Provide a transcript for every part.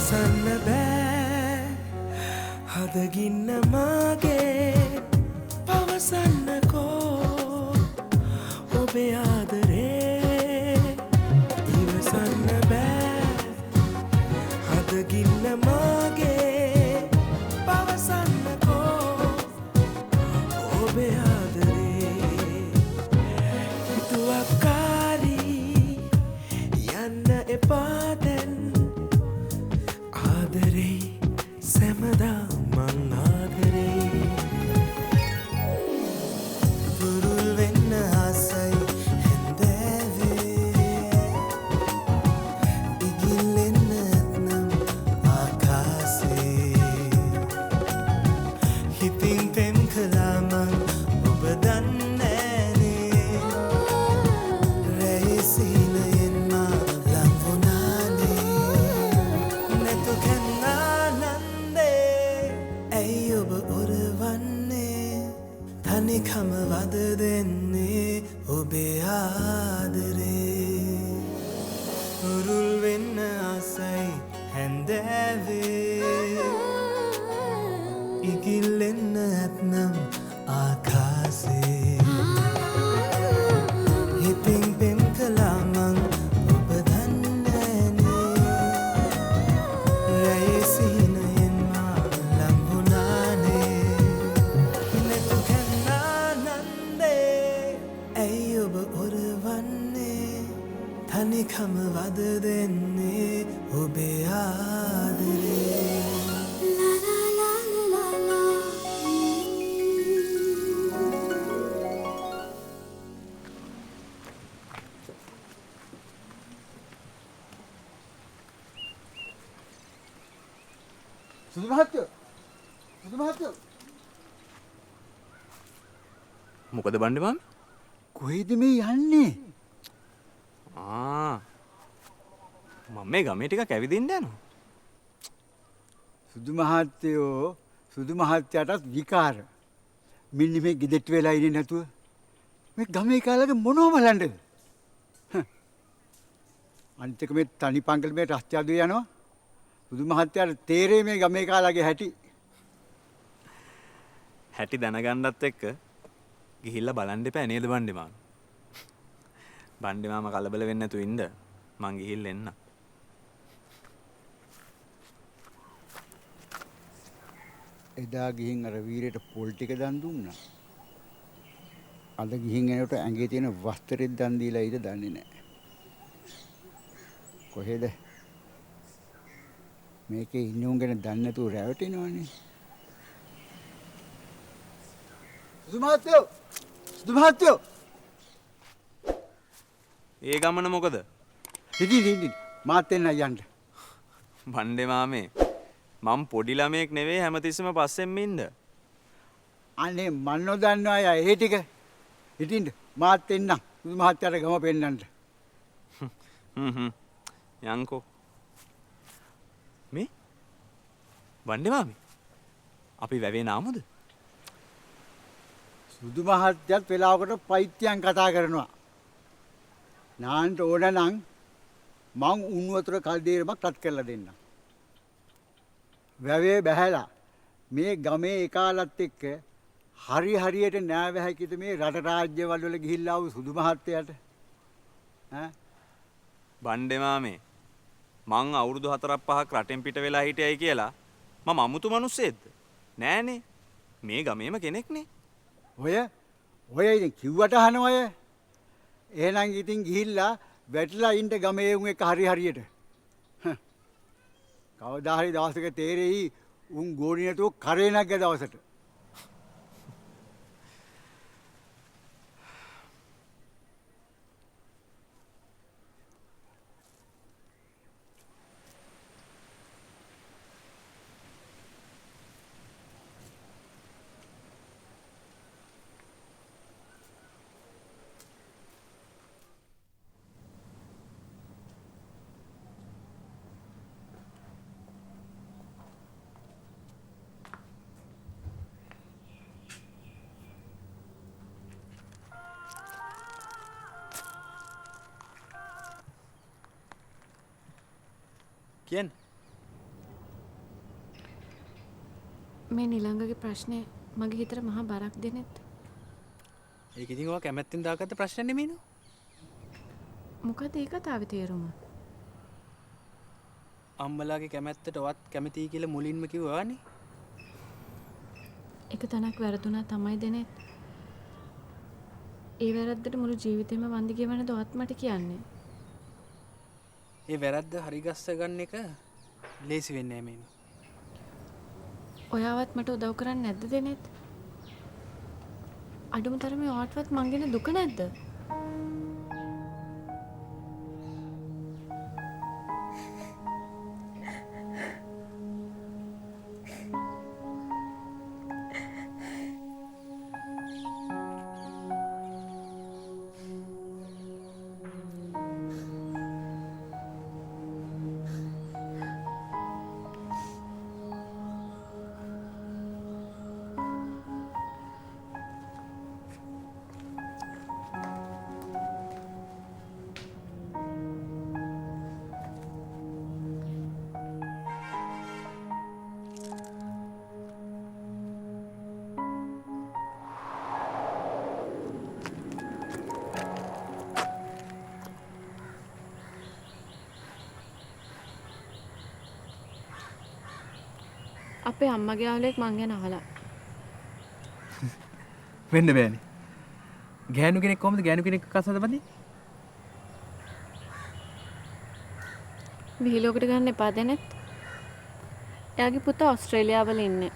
ඉවසන්න බෑ හදගින්න මාගේ පවසන්නකෝ ඔබේ ආදරේ ඉවසන්න බෑ හදගින්න මාගේ පවසන්නකෝ ඔබේ ආදරේ හිතුවක්කාරී යන්න එපා දැන් ආදරේ සැමදා මං ආදරේ දුරුල් වෙන්න ආසයි හැන්දෑවේ ඉගිල්ලෙන්න ඇත්නම් ආකාසේ හිතින් පෙම් කළා මං ඔබ දන්නෑනේ රැයි සීනයෙන් මා ලං වුණානේ නැතු කැන්නානන්දේ ඇයි ඔබ ඔරවන්නේ තනිකම වද දෙන්නේ ඔබේ ආදරේ උරුල් වෙන්න ආසයි හැන්දෑවේ ඉගිල්ලෙන්න ඇත්නම් ආකාසේ හිතින් පෙම් කළා මං ඔබ දන්නෑනේ රැයි සිහිනයෙන් මා ලං වුණානේ නැතු කැන්නානන්දේ ඇයි ඔබ ඔරවන්නේ තනිකම වද දෙන්නේ ඔබේ ආදරේ සුදු මහත්තයෝ මොකද බණ්ඩේ මාමේ? කොහෙද මේ යන්නේ? මම මේ ගමේ ටිකක් ඇවිදින්න යනවා. සුදු මහත්තයාටත් විකාර. මෙන්න මේ ගෙදෙට්ට වෙලා ඉන්නේ නැතුව මේ ගමේ කාලෙක මොනව බලන්නද? අනිත් එක මේ තනි පංගල මේ රස්තියාදුවේ යනවා. සුදු මහත්තයාට තේරෙයි මේ ගමේ කාලගේ හැටි. හැටි දැනගන්නත් එක්ක ගිහිල්ලා බලන්න එපා නේද බණ්ඩේ මාමේ? බණ්ඩේ මාමා කලබල වෙන්නේ නැතුව ඉන්න මං ගිහිල්ලා එන්න. එදා ගිහින් අර වීරයට පොල් ටික දන් දුන්නා. අද ගිහින් එනකොට ඇඟේ තියෙන වස්ත්‍රෙත් දන් දීලා ඊට දන්නේ නැහැ. කොහෙද? මේකේ ඉන්න උන් ගැන දන්නේ නැතුව රැවටෙනවනේ. සුදු මහත්තයෝ ඒ ගමන මොකද? ඉතින් මාත් එන්න යන්න. බණ්ඩේ මාමේ මම පොඩි ළමයෙක් නෙවෙයි හැමතිස්සෙම පස්සෙන් මින්ද. අනේ මන් නොදන්නවා අය ඒ ටික. ඉතින් මාත් එන්න සුදු මහත්තයාට ගම පෙන්නන්න. යන්කෝ. මේ බණ්ඩේ මාමේ අපි වැවේ නාමුද? සුදු මහත්තයත් වෙලාවකට පයිත්‍යයන් කතා කරනවා. නාන්න ඕන නම් මං උණු වතුර කල්දේරමක් රත් කරලා දෙන්නම්. වැවේ බහැලා මේ ගමේ එකාලත් එක්ක හරියට නෑව හැකිද මේ රට රාජ්‍යවල වල ගිහිල්ලා ආව සුදු මහත්තයාට? බණ්ඩේ මාමේ මං අවුරුදු 4-5ක් රටෙන් පිට වෙලා හිටියයි කියලා මම අමුතු මිනිස්සෙක්ද? නෑනේ. මේ ගමේම කෙනෙක්නේ. ඔය ඉතින් කිව්වට අහන ඔය. එහෙනම් ඉතින් ගිහිල්ලා වැටලා ඉන්න ගමේ උන් එක හරියට. කවදා හරි දවසක තේරෙයි උන් ගෝණි නැතුව කරේ නැග්ග දවසට. කියන්න. මේ නිලංගගේ ප්‍රශ්නේ මගේ හිතට මහා බරක් දෙනෙත්. ඒක ඉතින් ඔයා කැමැත්තෙන් දාගත්ත ප්‍රශ්න නෙමෙයිනෝ. මොකද ඒ කතාවේ තේරුම? අම්මලාගේ කැමැත්තට ඔවත් කැමතියි කියලා මුලින්ම කිව්වානේ. එක තැනක් වැරදුනා තමයි දෙනෙත්. ඒ වැරද්දට මුළු ජීවිතේම වන්දි ගෙවන්නද ඔවත් මට කියන්නේ. ඒ වැරද්ද හරිගස්ස ගන්න එක ලේසි වෙන්නේ නැහැ මේනෝ. ඔයාවත් මට උදව් කරන්නේ නැද්ද දෙනෙත්? අඩුම තරමේ ඔයාටවත් මං ගැන දුක නැද්ද? අපේ අම්මගේ යාළුවෙක් මං ගැන අහලා. වෙන්න බෑනේ. ගෑනු කෙනෙක් කොහොමද ගෑනු කෙනෙක් කසාද බඳින්නේ? විහිළුවකට ගන්න එපා දෙනෙත්. එයාගේ පුතා ඕස්ට්‍රේලියාවල ඉන්නේ.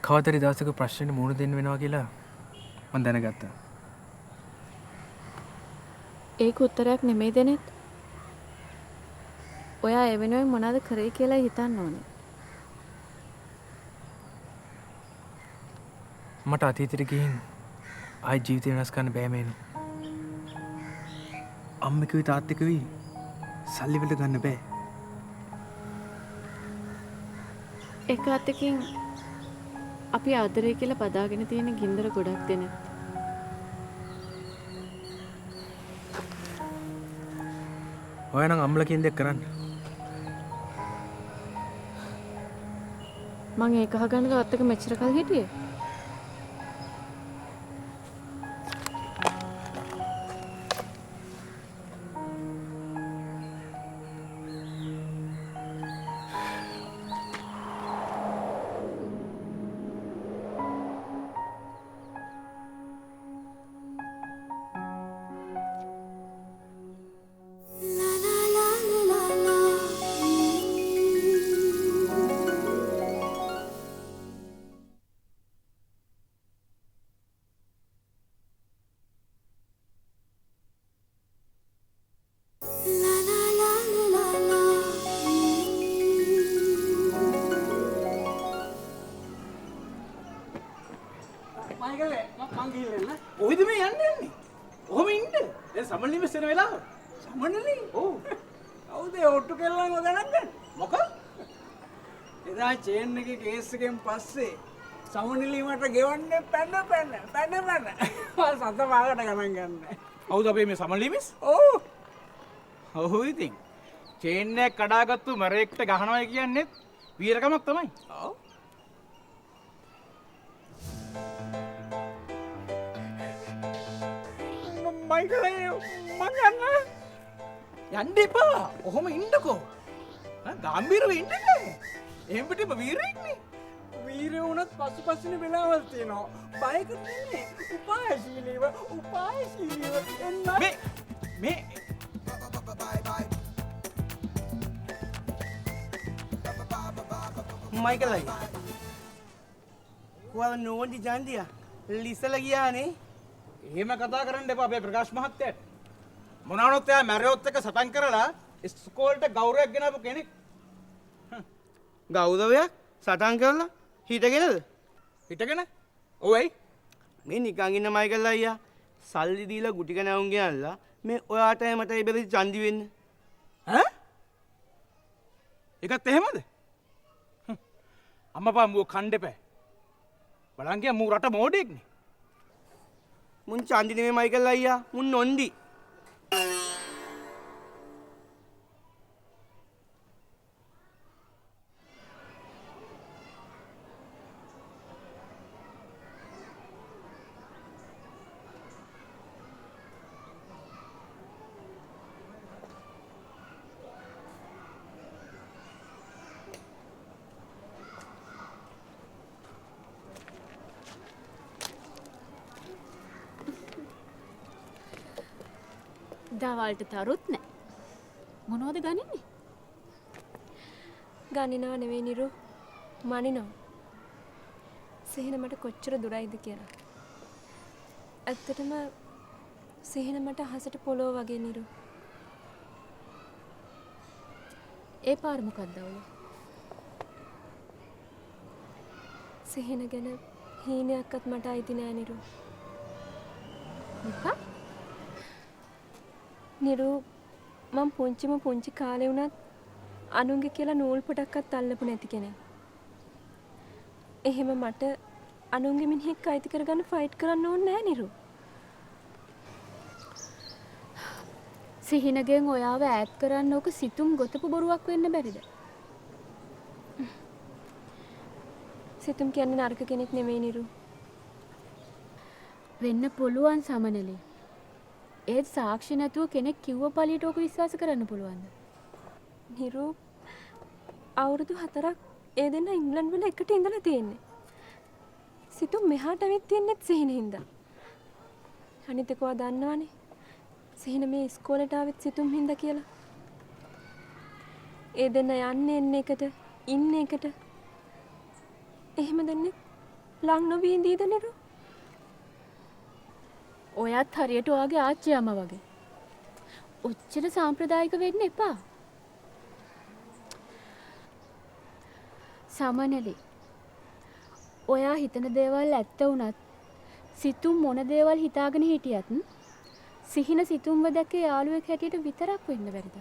කවදාරි දවසක ප්‍රශ්නෙට මුහුණ දෙන්න වෙනවා කියලා මම දැනගත්තා. ඒක උත්තරයක් නෙමෙයි දෙනෙත්. ඔයා ඒ වෙනුවෙන් මොනවද කරේ කියලා හිතන්න ඕනේ. මට අතීතෙට ගිහින් ආයි ජීවිතය වෙනස් කරන්න බෑ මේනු. අම්මකුයි තාත්තකුයි සල්ලි වලට ගන්න බෑ. එක අතකින් අපි ආදරය කියලා බදාගෙන තියෙන ගින්දර ගොඩක් දෙනෙත්. ඔය නම් අම්මලා කියන දේ කරන්න. මං ඒක අහගන්නද ඔත්තක මෙච්චර කල් හිටියේ? මං ගිහිල්ලා කොහෙද මේ යන්නේ? ඔහොම ඉන්න. දැන් සමනලි මෙස්සන වෙලාව. සමනලි? ඔව්. කවුද ඔට්ටු කෙල්ලන්ව ගණන් ගන්න? මොකක්? එදා චේන් එකේ කේස් එකෙන් පස්සේ සමනලි මට ගෙවන්නේ පැන. මම සත පාගට ගණන් ගන්න. කවුද අපේ මේ සමනලි මිස්? ඔව්. ඔව් ඉතින්. චේන් එක කඩාගත්තු මරේක්ට ගහනවා කියන්නේ වීරකමක් තමයි. ඔව්. මයිකල් මං යන්න එපා. ඔහොම ඉන්නකෝ. ගාම්භීරව ඉන්න බෑ. එහෙම පිටිම වීරයෙක්නේ. වීරය වුණත් පසුපසින වෙලාවල් තියෙනවා. බයක තියන්නේ උපායශීලීව එන්න මේ මයිකල් අයියා. කොහොමද නෝඩි ජාන්දියා? ලිසලා ගියානේ. එහෙම කතා කරන්න එපා අපේ ප්‍රකාශ් මහත්තයාට. මොනවනොත් එයා මැරියොත් එක සටන් කරලා ඉස්කෝලේට ගෞරවයක් ගෙනාවු කෙනෙක්. ගෞරවයක් සටන් කරලා හිටගෙනද? හිටගෙන? ඔව්යි. මේ නිකන් ඉන්න මයිකල් අයියා සල්ලි දීලා ගුටි කනවුන් ගෙනල්ලා මේ ඔයාටයි මටයි බෙරි චන්දි වෙන්න. ඈ? ඒකත් එහෙමද? අම්මපා මූ කණ්ඩෙපෑ. බලන් ගියා මූ රට මෝඩෙක්නේ. මුන් චන්දි නෙමෙයි මයිකල් අයියා. මුන් නොන්දි. දවල්ට තරුත් නෑ. මොනවද ගනින්නේ? ගනිනව නෙවෙයි නිරු. මනිනවා. සිහින මට කොච්චර දුරයිද කියලා. ඇත්තටම සිහින මට අහසට පොළොව වගේ නිරු. ඒ පාර මොකක්ද ඔය? සිහින ගැන හීනයක්වත් මට අයිති නෑ නිරු. මොකක්? නිරු මම පුංචි කාලේ වුණත් අනුන්ගේ කියලා නූල් පොටක්වත් අල්ලපු නැති කෙනෙක්. එහෙම මට අනුන්ගේ මිනිහෙක් අයිති කරගන්න ෆයිට් කරන්න ඕනේ නෑ නිරු. සිහිනගෙන් ඔයාව ඈත් කරන්න ඕක සිතුම් ගොතපු බොරුවක් වෙන්න බැරිද? සිතුම් කියන්නේ නරක කෙනෙක් නෙමෙයි නිරු. වෙන්න පුළුවන් සමනලේ. ඒත් සාක්ෂි නැතුව කෙනෙක් කිව්ව පළියට ඕක විශ්වාස කරන්න පුළුවන්ද? නිරු අවුරුදු 4ක් ඒ දෙන්න ඉංග්ලන්ඩ් වල එකට ඉඳලා තියෙන්නේ. සිතුම් මෙහාට ඇවිත් තියන්නේත් සිහින හින්දා. අනිත් එකව දන්නවනේ. සිහින මේ ඉස්කෝලේට ආවෙත් සිතුම් හින්දා කියලා. ඒ දෙන්න යන්නේ එන්න එකට ඉන්න එකට. එහෙම දෙන්නේ ලං නොවී ඉඳීද නිරු? ඔයත් හරියට ඔයාගේ ආච්චි අම්මා වගේ. ඔච්චර සාම්ප්‍රදායික වෙන්න එපා. සමනලි. ඔයා හිතන දේවල් ඇත්ත වුණත් සිතුම් මොන දේවල් හිතාගෙන හිටියත් සිහින සිතුම්ව දැක්ක යාළුවෙක් හැටියට විතරක් වෙන්න බැරිද?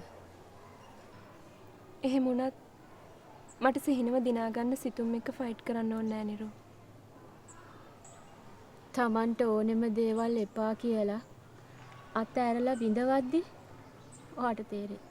එහෙම වුණත් මට සිහිනව දිනා ගන්න සිතුම් එක්ක ෆයිට් කරන්න ඕනේ නෑ නිරු. තමන්ට ඕනෙම දේවල් එපා කියලා අත ඇරලා විඳවද්දි ඔයාට තේරෙයි.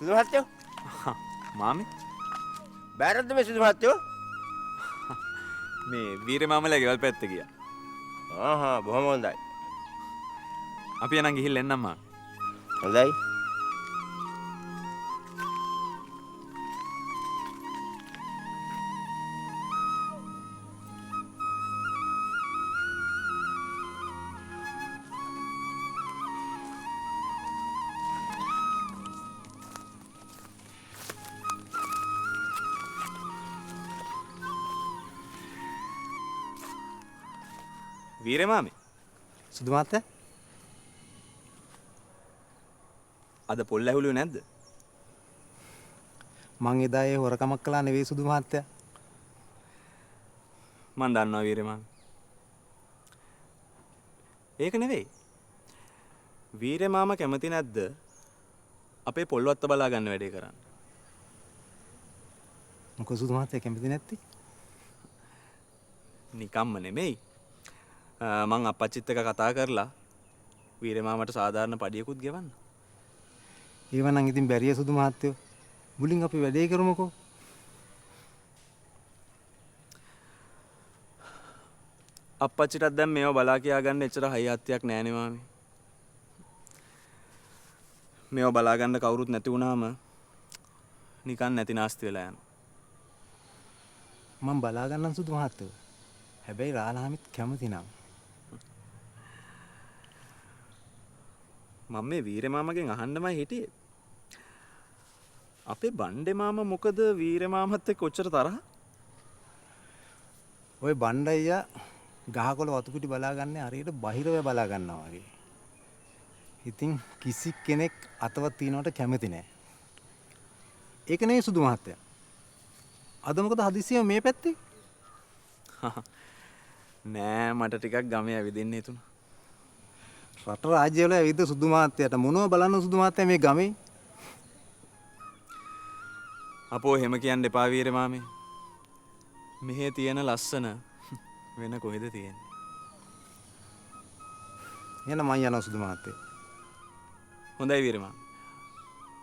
සුදු මහත්තයෝ මාමේ බෑරද්ද මේ සුදු මහත්තයෝ? මේ වීර මාමලා ගෙවල් පැත්ත ගියා. බොහොම හොඳයි. අපි යනන් ගිහිල්ලා එන්නම් මාමේ. හොඳයි. වීර මාමේ සුදු මහත්තයා අද පොල් ඇහුලුවේ නැද්ද? මං එදා ඒ හොරකමක් කළා නෙවෙයි සුදු මහත්තයා. මන් දන්නවා වීර මාමේ. ඒක නෙවෙයි. වීර මාමා කැමති නැද්ද අපේ පොල්වත්ත බලා ගන්න වැඩේ කරන්න? මොකද සුදු මහත්තයා කැමති නැත්තේ? නිකම්ම නෙමෙයි. මං අපච්චිත් එක්ක කතා කරලා වීර මාමට සාධාරණ පඩියකුත් ගෙවන්න. ඒව නම් ඉතින් බැරිය සුදු මහත්තයෝ. මුලින් අපි වැඩේ කරමුකෝ. අපච්චිටත් දැන් මේව බලා කියා ගන්න එච්චර හයියත්තියක් නෑනේ මාමේ. මේව බලා ගන්න කවුරුත් නැති වුණාම නිකන් නැති නාස්ති වෙලා යනවා. මම බලා ගන්නම් සුදු මහත්තයෝ. හැබැයි රාලහාමිත් කැමති නම්. මම මේ වීර මාමගෙන් අහන්නමයි හිටියේ. අපේ බණ්ඩේ මාමා මොකද වීර මාමත් එක්ක කොච්චර තරහ? ওই බණ්ඩయ్యා ගහකොළ වතු පිටි බලා ගන්න හරියට බහිරව බලා ගන්නවා වගේ. ඉතින් කිසි කෙනෙක් අතවත් තියනවට කැමති නෑ. ඒක නෙවෙයි සුදු මහත්තයා. අද මොකද හදිසියෙම මේ පැත්තේ? නෑ මට ටිකක් ගමේ ඇවිදින්න හිතුණා. රට රාජ්‍ය වල ඇවිත් සුදු මහත්තයාට මොනව බලන්න සුදු මහත්තයා මේ ගමේ? අපෝ එහෙම කියන්න එපා වීර මාමේ. මෙහි තියෙන ලස්සන වෙන කොහෙද තියෙන්නේ? එහෙනම් මං යනවා සුදු මහත්තයා. හොඳයි වීර මාමේ.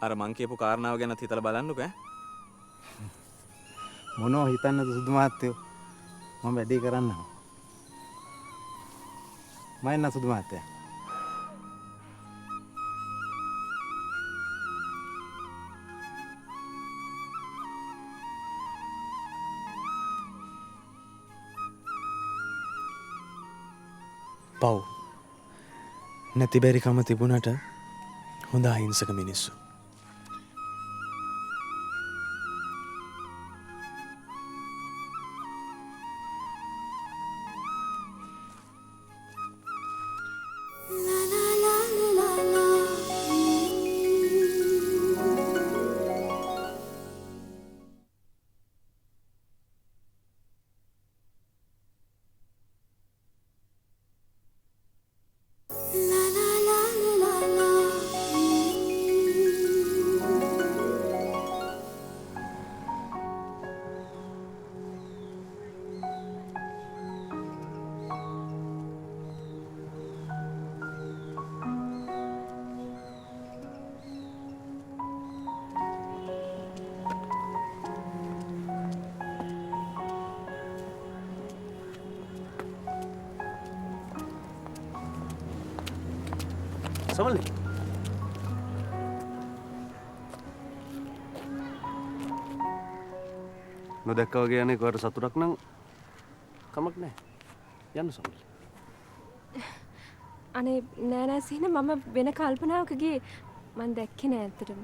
අර මං කියපු කාරණාව ගැනත් හිතලා බලන්නකෝ ඈ. මොනව හිතන්නද සුදු මහත්තයෝ? මම වැඩේ කරන්නම්. මම එන්න සුදු මහත්තයා. පව් නැති බැරිකම තිබුණට හොඳ අහිංසක මිනිස්සු. සමල්ලි නොදැක්ක වගේ යන්නේ කොහට සතුටක් නම් කමක් නැහැ. යන්න සමල්ලි. අනේ නෑ නෑ සිහින මම වෙන කල්පනාවක ගියේ මං දැක්කේ නෑ ඇත්තටම.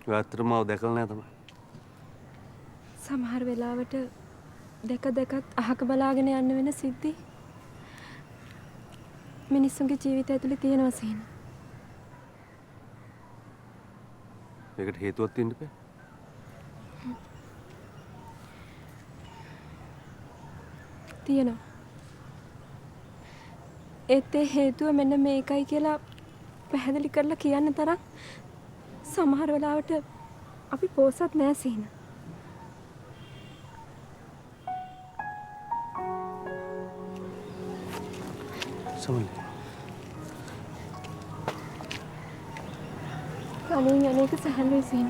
ඔය ඇත්තටම මම දැකලා නැහැ තමයි. සමහර වෙලාවට දැකත් අහක බලාගෙන යන්න වෙන සිද්ධි මිනිස්සුන්ගේ ජීවිතය ඇතුලේ තියෙනවා සිහින. ඒකට හේතුවක් තියෙන්න බෑ. තියෙනවා. ඒත් ඒ හේතුව මෙන්න මේකයි කියලා පැහැදිලි කරලා කියන්න තරම් සමහර වෙලාවට අපි පොසත් නෑ සිහින. සමල්ලි. කලින් අනේක සහල්වේ සිහින.